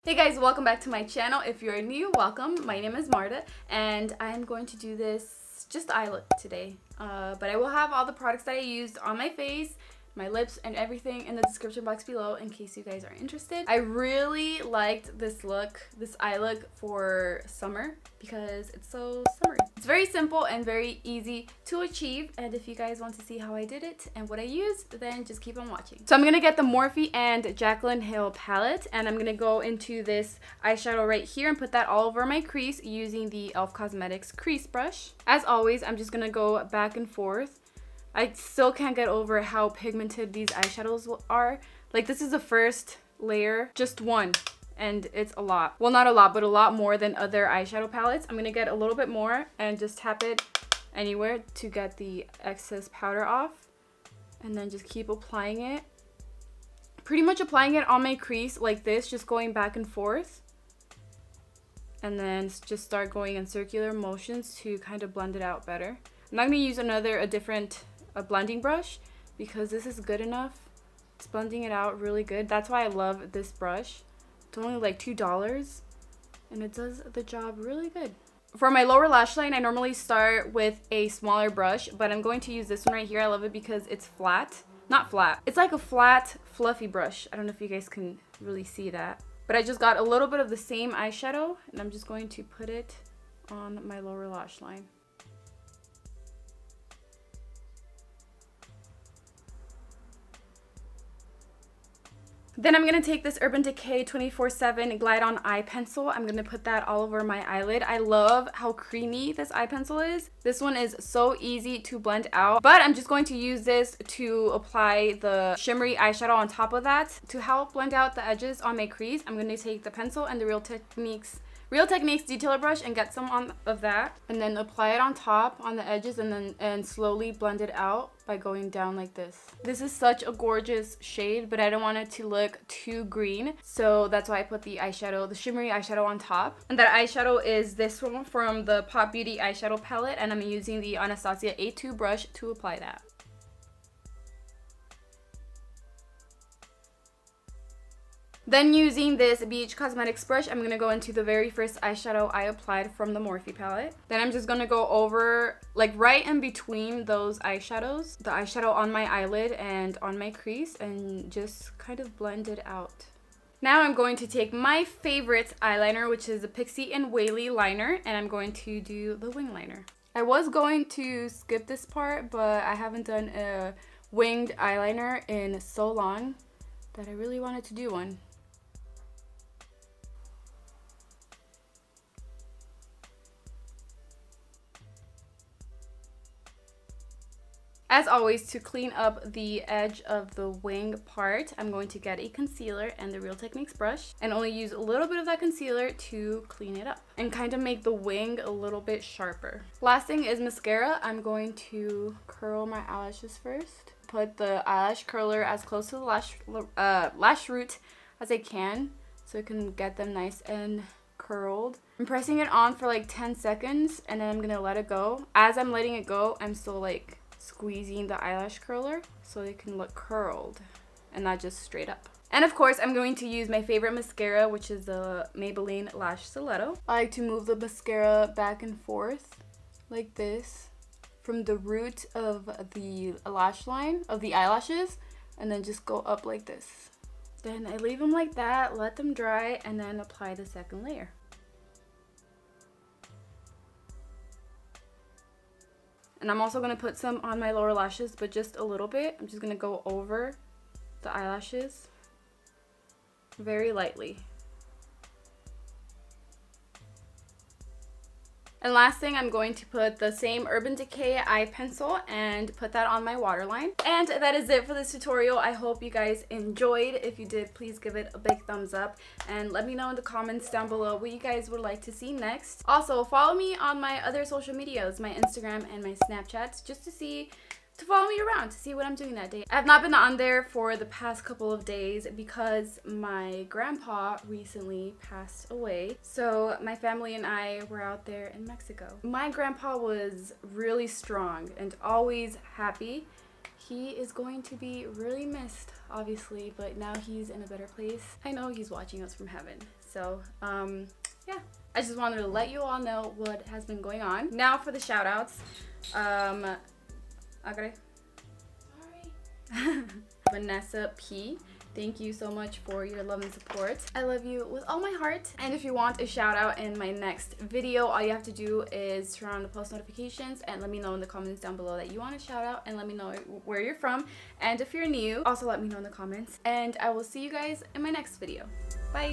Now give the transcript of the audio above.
Hey guys, welcome back to my channel. If you're new, welcome. My name is Marta and I'm going to do this just eye look today. But I will have all the products that I used on my face, my lips, and everything in the description box below in case you guys are interested. I really liked this look, this eye look for summer because it's so summery. It's very simple and very easy to achieve, and if you guys want to see how I did it and what I used, then just keep on watching. So I'm gonna get the Morphe and Jaclyn Hill palette, and I'm gonna go into this eyeshadow right here and put that all over my crease using the e.l.f. Cosmetics crease brush. As always, I'm just gonna go back and forth. I still can't get over how pigmented these eyeshadows are. Like, this is the first layer, just one, and it's a lot. Well, not a lot, but a lot more than other eyeshadow palettes. I'm gonna get a little bit more and just tap it anywhere to get the excess powder off, and then just keep applying it. Pretty much applying it on my crease like this, just going back and forth, and then just start going in circular motions to kind of blend it out better. I'm not gonna use a different blending brush because this is good enough. It's blending it out really good. That's why I love this brush. It's only like $2 and it does the job really good. For my lower lash line, I normally start with a smaller brush, but I'm going to use this one right here. I love it because it's flat. Not flat. It's like a flat, fluffy brush. I don't know if you guys can really see that. But I just got a little bit of the same eyeshadow and I'm just going to put it on my lower lash line. Then I'm going to take this Urban Decay 24/7 Glide On Eye Pencil. I'm going to put that all over my eyelid. I love how creamy this eye pencil is. This one is so easy to blend out. But I'm just going to use this to apply the shimmery eyeshadow on top of that. To help blend out the edges on my crease, I'm going to take the pencil and the Real Techniques detailer brush and get some of that. And then apply it on top, on the edges, and slowly blend it out by going down like this. This is such a gorgeous shade, but I don't want it to look too green, so that's why I put the eyeshadow, the shimmery eyeshadow on top. And that eyeshadow is this one from the Pop Beauty eyeshadow palette, and I'm using the Anastasia A2 brush to apply that. Then using this BH Cosmetics brush, I'm going to go into the very first eyeshadow I applied from the Morphe palette. Then I'm just going to go over, like right in between those eyeshadows, the eyeshadow on my eyelid and on my crease, and just kind of blend it out. Now I'm going to take my favorite eyeliner, which is the Pixi and Weylie liner, and I'm going to do the wing liner. I was going to skip this part, but I haven't done a winged eyeliner in so long that I really wanted to do one. As always, to clean up the edge of the wing part, I'm going to get a concealer and the Real Techniques brush and only use a little bit of that concealer to clean it up and kind of make the wing a little bit sharper. Last thing is mascara. I'm going to curl my eyelashes first. Put the eyelash curler as close to the lash root as I can so I can get them nice and curled. I'm pressing it on for like 10 seconds and then I'm going to let it go. As I'm letting it go, I'm still like squeezing the eyelash curler so they can look curled and not just straight up. And of course, I'm going to use my favorite mascara, which is the Maybelline Lash Stiletto. I like to move the mascara back and forth like this from the root of the lash line of the eyelashes and then just go up like this. Then I leave them like that, let them dry, and then apply the second layer. And I'm also going to put some on my lower lashes, but just a little bit. I'm just going to go over the eyelashes very lightly. And last thing, I'm going to put the same Urban Decay eye pencil and put that on my waterline. And that is it for this tutorial. I hope you guys enjoyed. If you did, please give it a big thumbs up and let me know in the comments down below what you guys would like to see next. Also, follow me on my other social medias, my Instagram and my Snapchats, just to follow me around to see what I'm doing that day. I've not been on there for the past couple of days because my grandpa recently passed away. So my family and I were out there in Mexico. My grandpa was really strong and always happy. He is going to be really missed, obviously, but now he's in a better place. I know he's watching us from heaven. So yeah, I just wanted to let you all know what has been going on. Now for the shout outs. Vanessa P, thank you so much for your love and support. I love you with all my heart. And if you want a shout out in my next video, all you have to do is turn on the post notifications and let me know in the comments down below that you want a shout out, and let me know where you're from. And if you're new, also let me know in the comments. And I will see you guys in my next video. Bye.